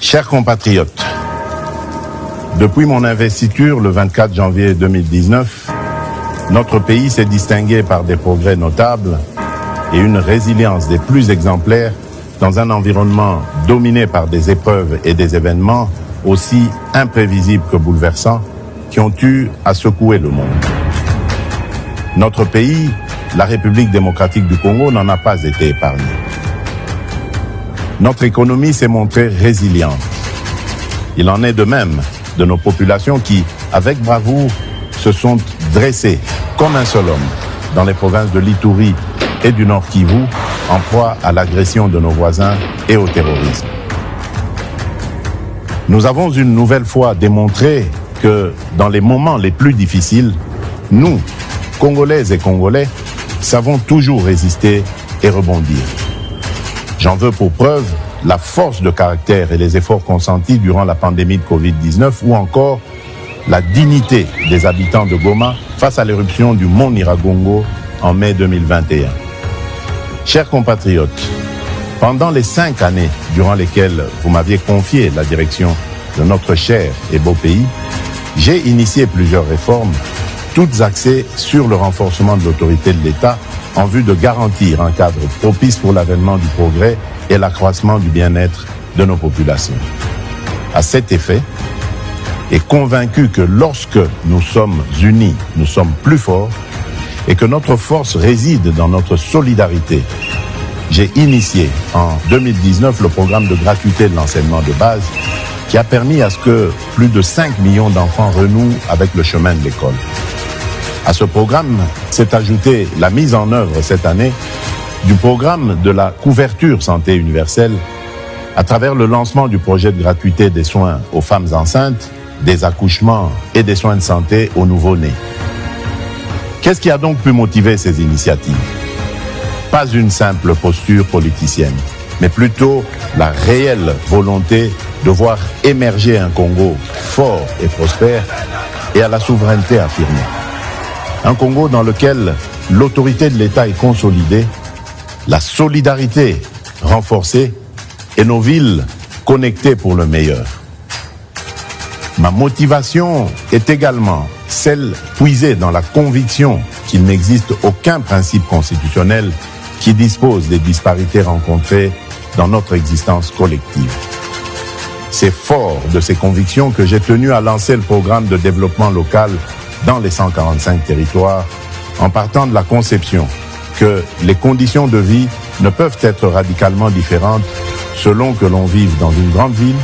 Chers compatriotes, depuis mon investiture le 24 janvier 2019, notre pays s'est distingué par des progrès notables et une résilience des plus exemplaires dans un environnement dominé par des épreuves et des événements aussi imprévisibles que bouleversants qui ont eu à secouer le monde. Notre pays, la République démocratique du Congo, n'en a pas été épargné. Notre économie s'est montrée résiliente. Il en est de même de nos populations qui, avec bravoure, se sont dressées comme un seul homme dans les provinces de l'Ituri et du Nord Kivu, en proie à l'agression de nos voisins et au terrorisme. Nous avons une nouvelle fois démontré que dans les moments les plus difficiles, nous, Congolaises et Congolais, savons toujours résister et rebondir. J'en veux pour preuve la force de caractère et les efforts consentis durant la pandémie de Covid-19 ou encore la dignité des habitants de Goma face à l'éruption du mont Nyiragongo en mai 2021. Chers compatriotes, pendant les 5 années durant lesquelles vous m'aviez confié la direction de notre cher et beau pays, j'ai initié plusieurs réformes, toutes axées sur le renforcement de l'autorité de l'État en vue de garantir un cadre propice pour l'avènement du progrès et l'accroissement du bien-être de nos populations. À cet effet, et convaincu que lorsque nous sommes unis, nous sommes plus forts et que notre force réside dans notre solidarité, j'ai initié en 2019 le programme de gratuité de l'enseignement de base qui a permis à ce que plus de 5 millions d'enfants renouent avec le chemin de l'école. À ce programme s'est ajoutée la mise en œuvre cette année du programme de la couverture santé universelle à travers le lancement du projet de gratuité des soins aux femmes enceintes, des accouchements et des soins de santé aux nouveau-nés. Qu'est-ce qui a donc pu motiver ces initiatives? Pas une simple posture politicienne, mais plutôt la réelle volonté de voir émerger un Congo fort et prospère et à la souveraineté affirmée. Un Congo dans lequel l'autorité de l'État est consolidée, la solidarité renforcée et nos villes connectées pour le meilleur. Ma motivation est également celle puisée dans la conviction qu'il n'existe aucun principe constitutionnel qui dispose des disparités rencontrées dans notre existence collective. C'est fort de ces convictions que j'ai tenu à lancer le programme de développement local dans les 145 territoires, en partant de la conception que les conditions de vie ne peuvent être radicalement différentes selon que l'on vive dans une grande ville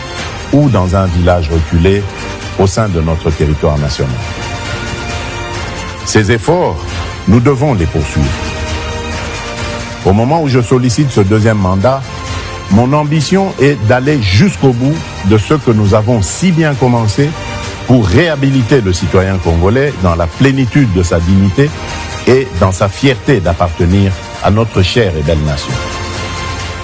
ou dans un village reculé au sein de notre territoire national. Ces efforts, nous devons les poursuivre. Au moment où je sollicite ce deuxième mandat, mon ambition est d'aller jusqu'au bout de ce que nous avons si bien commencé pour réhabiliter le citoyen congolais dans la plénitude de sa dignité et dans sa fierté d'appartenir à notre chère et belle nation.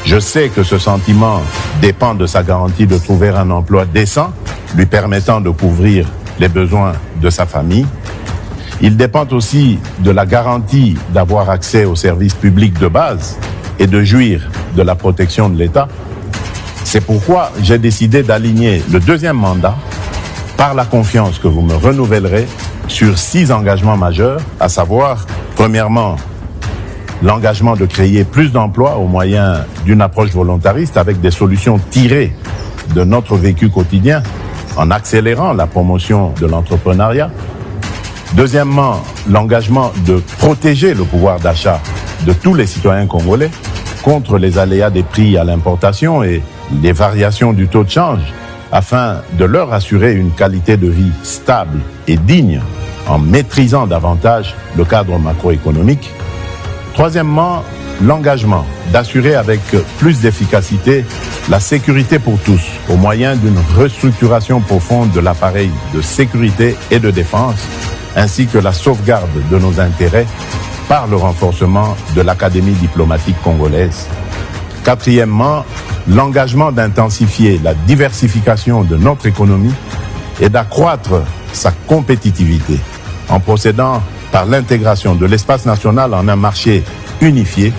Je sais que ce sentiment dépend de sa garantie de trouver un emploi décent, lui permettant de couvrir les besoins de sa famille. Il dépend aussi de la garantie d'avoir accès aux services publics de base et de jouir de la protection de l'État. C'est pourquoi j'ai décidé d'aligner le deuxième mandat par la confiance que vous me renouvellerez sur 6 engagements majeurs, à savoir, premièrement, l'engagement de créer plus d'emplois au moyen d'une approche volontariste avec des solutions tirées de notre vécu quotidien en accélérant la promotion de l'entrepreneuriat. Deuxièmement, l'engagement de protéger le pouvoir d'achat de tous les citoyens congolais contre les aléas des prix à l'importation et les variations du taux de change, afin de leur assurer une qualité de vie stable et digne en maîtrisant davantage le cadre macroéconomique. Troisièmement, l'engagement d'assurer avec plus d'efficacité la sécurité pour tous au moyen d'une restructuration profonde de l'appareil de sécurité et de défense, ainsi que la sauvegarde de nos intérêts par le renforcement de l'Académie diplomatique congolaise. Quatrièmement, l'engagement d'intensifier la diversification de notre économie et d'accroître sa compétitivité en procédant par l'intégration de l'espace national en un marché unifié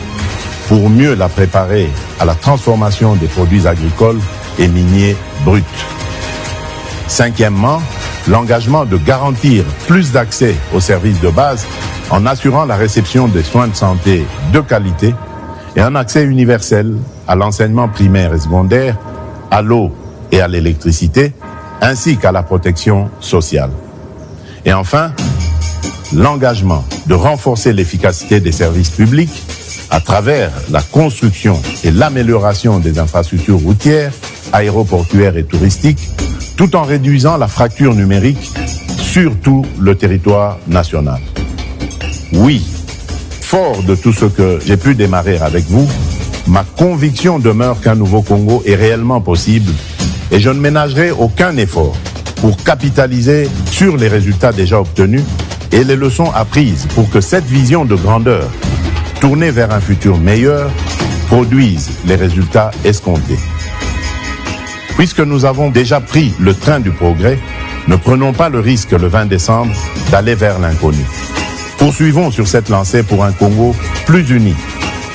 pour mieux la préparer à la transformation des produits agricoles et miniers brute. Cinquièmement, l'engagement de garantir plus d'accès aux services de base en assurant la réception des soins de santé de qualité et un accès universel à l'enseignement primaire et secondaire, à l'eau et à l'électricité, ainsi qu'à la protection sociale. Et enfin, l'engagement de renforcer l'efficacité des services publics à travers la construction et l'amélioration des infrastructures routières, aéroportuaires et touristiques, tout en réduisant la fracture numérique sur tout le territoire national. Oui, fort de tout ce que j'ai pu démarrer avec vous, ma conviction demeure qu'un nouveau Congo est réellement possible et je ne ménagerai aucun effort pour capitaliser sur les résultats déjà obtenus et les leçons apprises pour que cette vision de grandeur, tournée vers un futur meilleur, produise les résultats escomptés. Puisque nous avons déjà pris le train du progrès, ne prenons pas le risque le 20 décembre d'aller vers l'inconnu. Poursuivons sur cette lancée pour un Congo plus uni,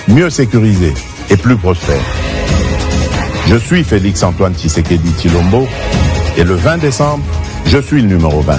mieux sécurisé et plus prospère. Je suis Félix Antoine Tshisekedi Tshilombo et le 20 décembre, je suis le numéro 20.